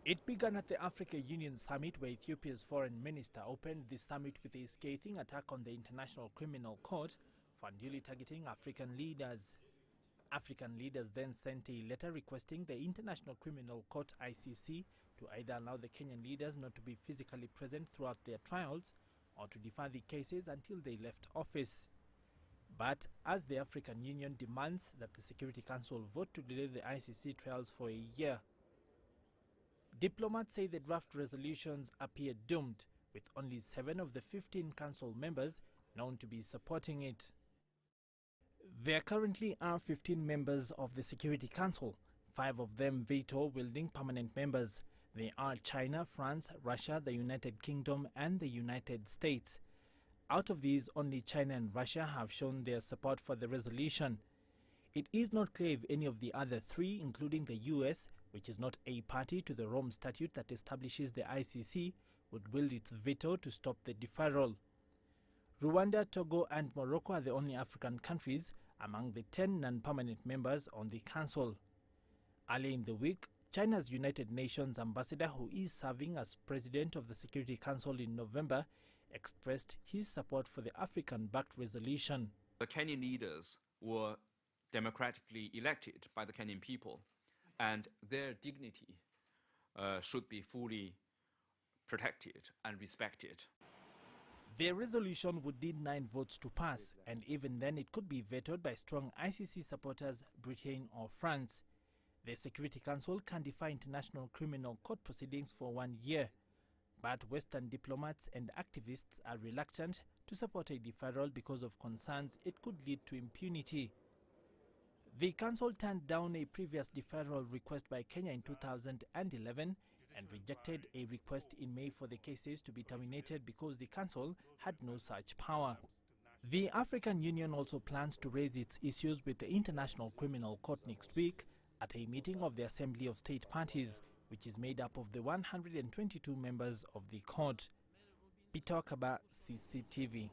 It began at the Africa Union Summit, where Ethiopia's foreign minister opened the summit with a scathing attack on the International Criminal Court for unduly targeting African leaders. African leaders then sent a letter requesting the International Criminal Court (ICC) to either allow the Kenyan leaders not to be physically present throughout their trials or to defer the cases until they left office. But as the African Union demands that the Security Council vote to delay the ICC trials for a year, diplomats say the draft resolutions appear doomed, with only 7 of the 15 council members known to be supporting it. There currently are 15 members of the Security Council, 5 of them veto-wielding permanent members. They are China, France, Russia, the United Kingdom and the United States. Out of these, only China and Russia have shown their support for the resolution. It is not clear if any of the other 3, including the US, which is not a party to the Rome Statute that establishes the ICC, would wield its veto to stop the deferral. Rwanda, Togo and Morocco are the only African countries among the 10 non-permanent members on the council. Earlier in the week, China's United Nations ambassador, who is serving as president of the Security Council in November, expressed his support for the African-backed resolution. The Kenyan leaders were democratically elected by the Kenyan people, and their dignity should be fully protected and respected. The resolution would need 9 votes to pass, and even then it could be vetoed by strong ICC supporters, Britain or France. The Security Council can defer International Criminal Court proceedings for 1 year, but Western diplomats and activists are reluctant to support a deferral because of concerns it could lead to impunity. The Council turned down a previous deferral request by Kenya in 2011 and rejected a request in May for the cases to be terminated because the Council had no such power. The African Union also plans to raise its issues with the International Criminal Court next week at a meeting of the Assembly of State Parties, which is made up of the 122 members of the court. Peter Wakaba, CCTV.